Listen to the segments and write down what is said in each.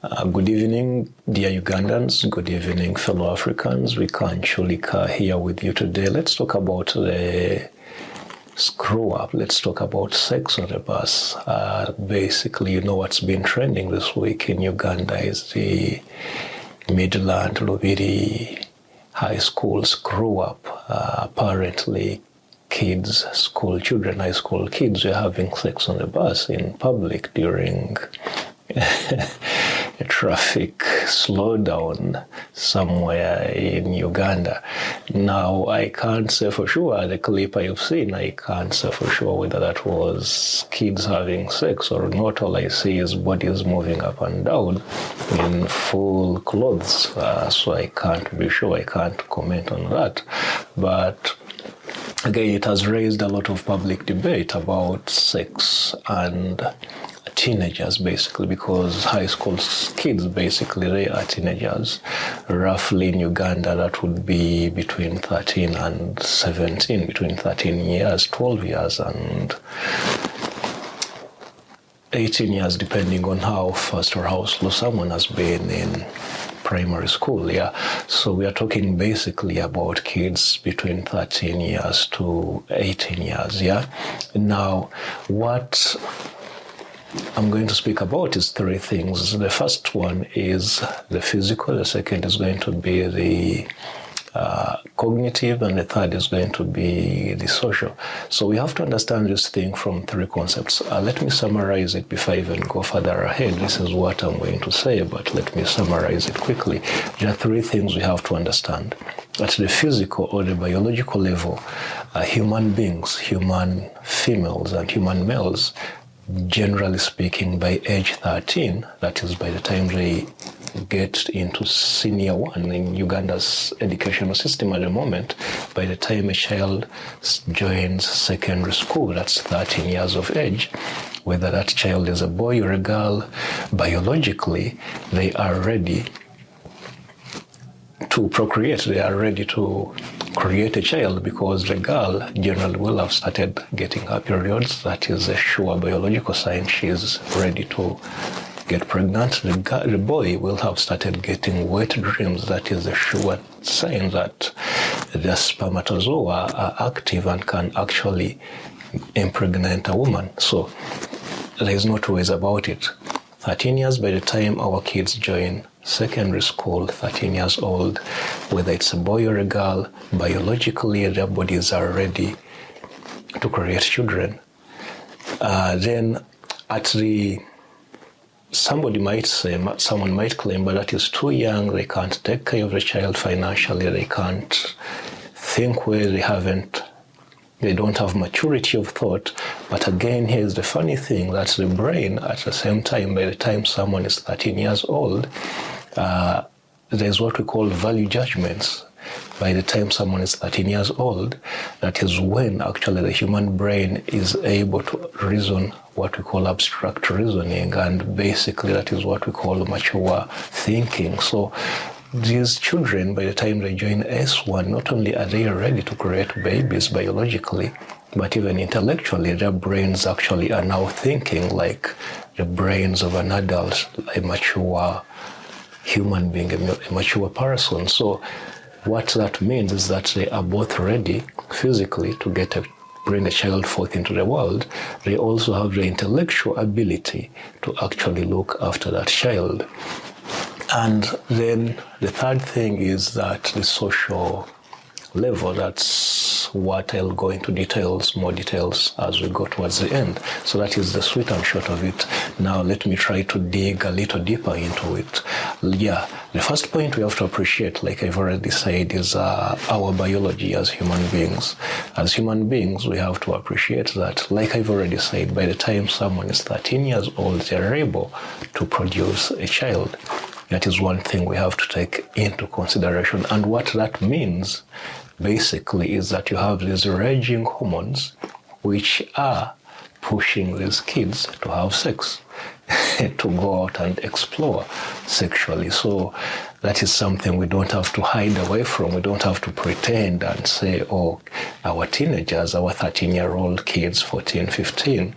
Good evening, dear Ugandans. Good evening, fellow Africans. We can Chulika here with you today. Let's talk about the screw up. Let's talk about sex on the bus. Basically, you know what's been trending this week in Uganda is the Midland-Lubiri high school screw up. Apparently, children, high school kids were having sex on the bus in public during a traffic slowdown somewhere in Uganda. Now, I can't say for sure, the clip I've seen, I can't say for sure whether that was kids having sex or not. All I see is bodies moving up and down in full clothes. So I can't be sure, I can't comment on that. But again, it has raised a lot of public debate about sex and teenagers, basically, because high school kids, basically, they are teenagers. Roughly in Uganda, that would be between 13 and 17, between 13 years, 12 years, and 18 years, depending on how fast or how slow someone has been in primary school, yeah. So we are talking basically about kids between 13 years to 18 years, yeah. Now, what I'm going to speak about is three things. The first one is the physical, the second is going to be the cognitive, and the third is going to be the social. So we have to understand this thing from three concepts. Let me summarize it before I even go further ahead. This is what I'm going to say, but let me summarize it quickly. There are three things we have to understand. At the physical or the biological level, human beings, human females and human males, generally speaking, by age 13, that is by the time they get into senior one in Uganda's educational system at the moment, by the time a child joins secondary school, that's 13 years of age, whether that child is a boy or a girl, biologically, they are ready to procreate, they are ready to create a child, because the girl generally will have started getting her periods. That is a sure biological sign she is ready to get pregnant. The boy will have started getting wet dreams. That is a sure sign that the spermatozoa are active and can actually impregnate a woman. So there is no two ways about it. 13 years by the time our kids join secondary school, 13 years old, whether it's a boy or a girl, biologically their bodies are ready to create children. Then someone might claim, but that is too young, they can't take care of the child financially, they can't think well, they don't have maturity of thought. But again, here's the funny thing, that the brain, at the same time, by the time someone is 13 years old, there's what we call value judgments. By the time someone is 13 years old, that is when actually the human brain is able to reason what we call abstract reasoning, and basically that is what we call mature thinking. So these children, by the time they join S1, not only are they ready to create babies biologically, but even intellectually, their brains actually are now thinking like the brains of an adult, a mature human being, a mature person. So what that means is that they are both ready physically to bring a child forth into the world. They also have the intellectual ability to actually look after that child. And then the third thing is that the social level, that's what I'll go into more details as we go towards the end. So that is the sweet and short of it. Now let me try to dig a little deeper into it. Yeah, the first point we have to appreciate, like I've already said, is our biology as human beings. As human beings, we have to appreciate that, like I've already said, by the time someone is 13 years old, they're able to produce a child. That is one thing we have to take into consideration. And what that means, basically, is that you have these raging hormones which are pushing these kids to have sex, to go out and explore sexually. So that is something we don't have to hide away from. We don't have to pretend and say, oh, our teenagers, our 13-year-old kids, 14, 15,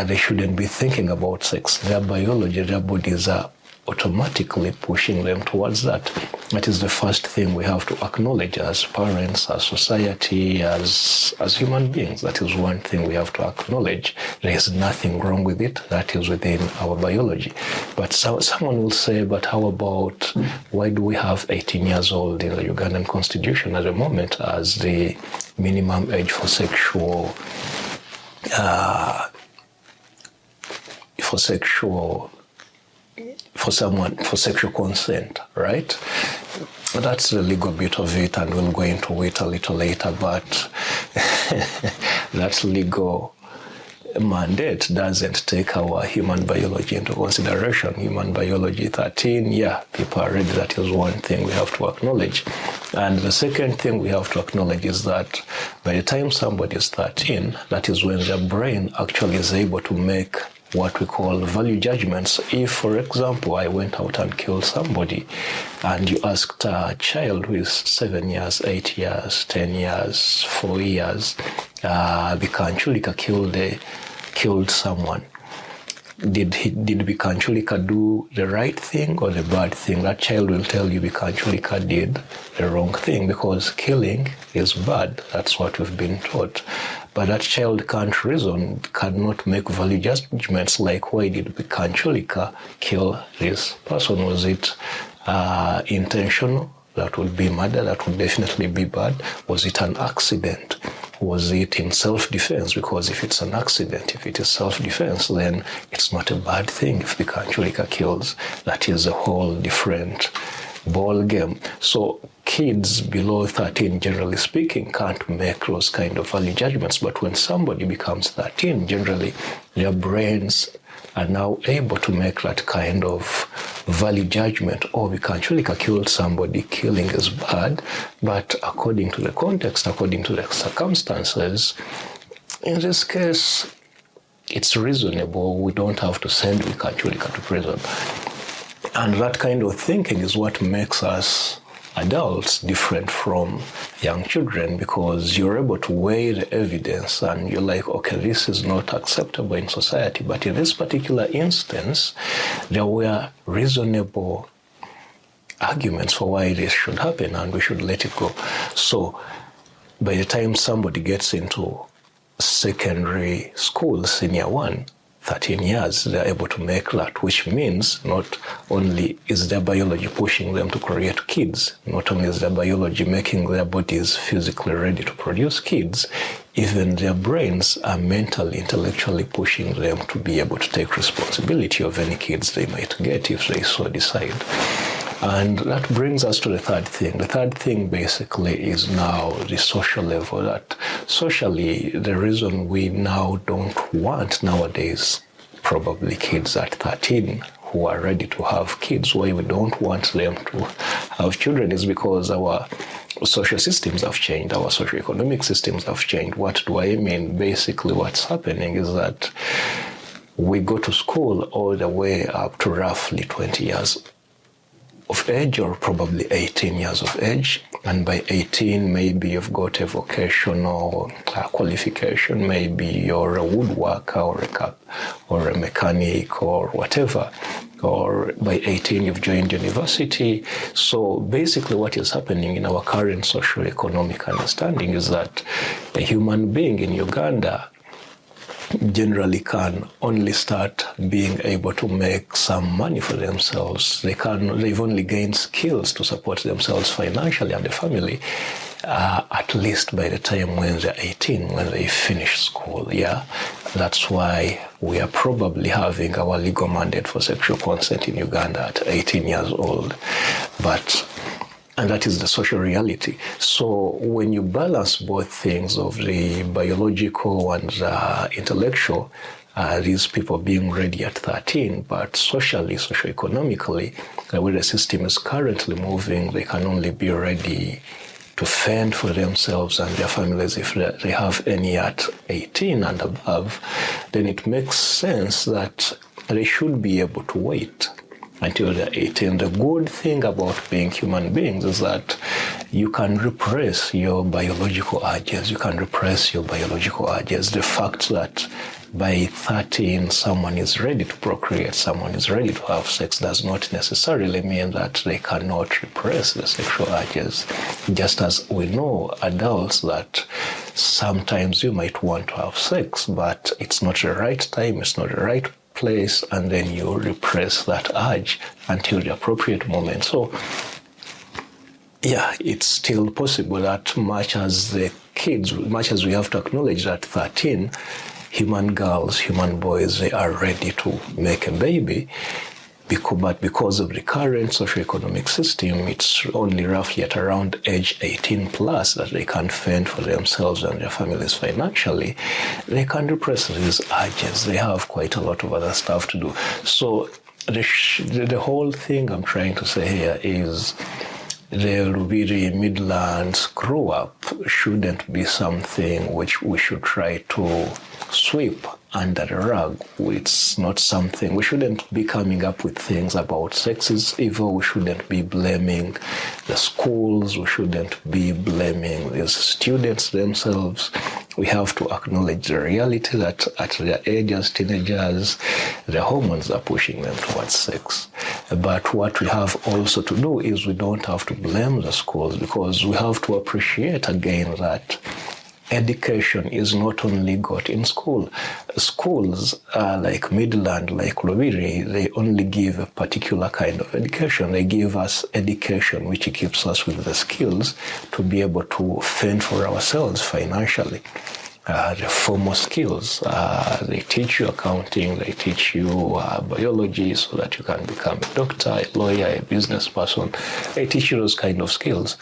they shouldn't be thinking about sex. Their biology, their bodies are automatically pushing them towards that. That is the first thing we have to acknowledge as parents, as society, as human beings. That is one thing we have to acknowledge. There is nothing wrong with it. That is within our biology. But someone will say, but how about, why do we have 18 years old in the Ugandan constitution at the moment as the minimum age for sexual consent, right? That's the legal bit of it, and we'll go into it a little later, but that legal mandate doesn't take our human biology into consideration. Human biology 13, people are ready. That is one thing we have to acknowledge. And the second thing we have to acknowledge is that by the time somebody is 13, that is when their brain actually is able to make what we call value judgments. If, for example, I went out and killed somebody, and you asked a child who is 7 years, 8 years, 10 years, 4 years, Bikanchulika killed someone, did Bikanchulika do the right thing or the bad thing? That child will tell you Bikanchulika did the wrong thing, because killing is bad. That's what we've been taught. But that child can't reason, cannot make value judgments like, why did Bikanchulika kill this person? Was it intentional? That would be murder. That would definitely be bad. Was it an accident? Was it in self-defense? Because if it's an accident, if it is self-defense, then it's not a bad thing. If Bikanchulika kills, that is a whole different ball game. So kids below 13, generally speaking, can't make those kind of value judgments. But when somebody becomes 13, generally their brains are now able to make that kind of value judgment. Oh, Bikanchulika killed somebody, killing is bad, but according to the context, according to the circumstances, in this case, it's reasonable. We don't have to send Bikanchulika to prison. And that kind of thinking is what makes us adults different from young children, because you're able to weigh the evidence and you're like, okay, this is not acceptable in society. But in this particular instance, there were reasonable arguments for why this should happen and we should let it go. So by the time somebody gets into secondary school, senior one, 13 years, they're able to make that, which means not only is their biology pushing them to create kids, not only is their biology making their bodies physically ready to produce kids, even their brains are mentally, intellectually pushing them to be able to take responsibility of any kids they might get if they so decide. And that brings us to the third thing. The third thing basically is now the social level. That socially, the reason we now don't want nowadays probably kids at 13 who are ready to have kids, why we don't want them to have children, is because our social systems have changed, our socioeconomic systems have changed. What do I mean? Basically, what's happening is that we go to school all the way up to roughly 20 years of age, or probably 18 years of age, and by 18 maybe you've got a vocational qualification, maybe you're a woodworker or a mechanic or whatever, or by 18 you've joined university. So basically what is happening in our current socioeconomic understanding is that a human being in Uganda generally can only start being able to make some money for themselves. They've only gained skills to support themselves financially and the family, at least by the time when they're 18, when they finish school. That's why we are probably having our legal mandate for sexual consent in Uganda at 18 years old. And that is the social reality. So when you balance both things of the biological and the intellectual, these people being ready at 13, but socially, socioeconomically, the way the system is currently moving, they can only be ready to fend for themselves and their families if they have any at 18 and above. Then it makes sense that they should be able to wait until they're 18. The good thing about being human beings is that you can repress your biological urges. The fact that by 13 someone is ready to procreate, someone is ready to have sex, does not necessarily mean that they cannot repress the sexual urges. Just as we know adults that sometimes you might want to have sex, but it's not the right time, it's not the right place, and then you repress that urge until the appropriate moment. So yeah, it's still possible that much as we have to acknowledge that 13 human girls, human boys, they are ready to make a baby, but because of the current socioeconomic system, it's only roughly at around age 18 plus that they can fend for themselves and their families financially. They can repress these urges. They have quite a lot of other stuff to do. So the whole thing I'm trying to say here is the Lubiri Midland screw-up shouldn't be something which we should try to sweep under the rug. It's not something, we shouldn't be coming up with things about sex is evil, we shouldn't be blaming the schools, we shouldn't be blaming the students themselves. We have to acknowledge the reality that at their age as teenagers, the hormones are pushing them towards sex. But what we have also to do is we don't have to blame the schools, because we have to appreciate again that education is not only got in school. Schools like Midland, like Lubiri, they only give a particular kind of education. They give us education which equips us with the skills to be able to fend for ourselves financially. The formal skills, they teach you accounting, they teach you biology so that you can become a doctor, a lawyer, a business person. They teach you those kind of skills.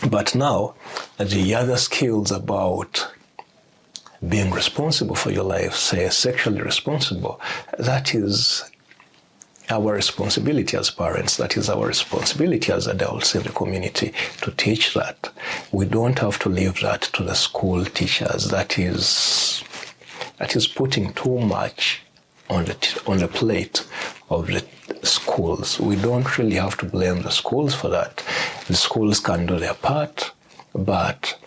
But now, the other skills about being responsible for your life, say sexually responsible, that is our responsibility as parents, that is our responsibility as adults in the community to teach that. We don't have to leave that to the school teachers. That is putting too much on the plate of the schools. We don't really have to blame the schools for that. The schools can do their part, but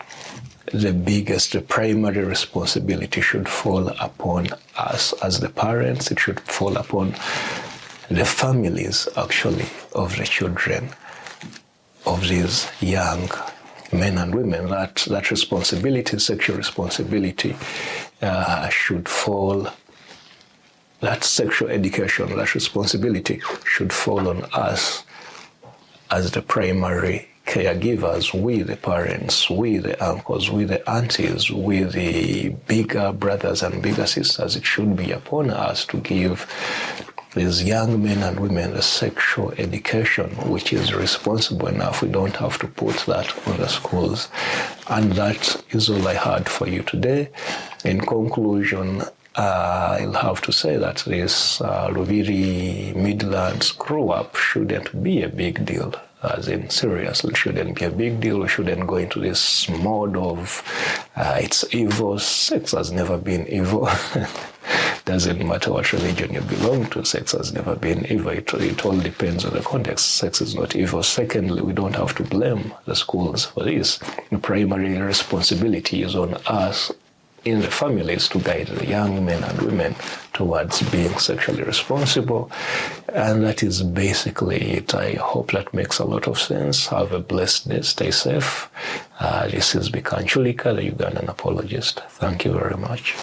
the primary responsibility should fall upon us as the parents. It should fall upon the families, actually, of the children, of these young men and women. That responsibility, sexual responsibility, should fall. That sexual education, that responsibility should fall on us as the primary caregivers, we the parents, we the uncles, we the aunties, we the bigger brothers and bigger sisters. It should be upon us to give these young men and women the sexual education which is responsible enough. We don't have to put that on the schools. And that is all I had for you today. In conclusion, I'll have to say that this Lubiri Midland screw-up shouldn't be a big deal. As in, seriously, it shouldn't be a big deal. We shouldn't go into this mode of it's evil. Sex has never been evil. Doesn't matter what religion you belong to, sex has never been evil. It all depends on the context. Sex is not evil. Secondly, we don't have to blame the schools for this. The primary responsibility is on us in the families to guide the young men and women towards being sexually responsible. And that is basically it. I hope that makes a lot of sense. Have a blessed day. Stay safe. This is Bikanchulika, the Ugandan apologist. Thank you very much.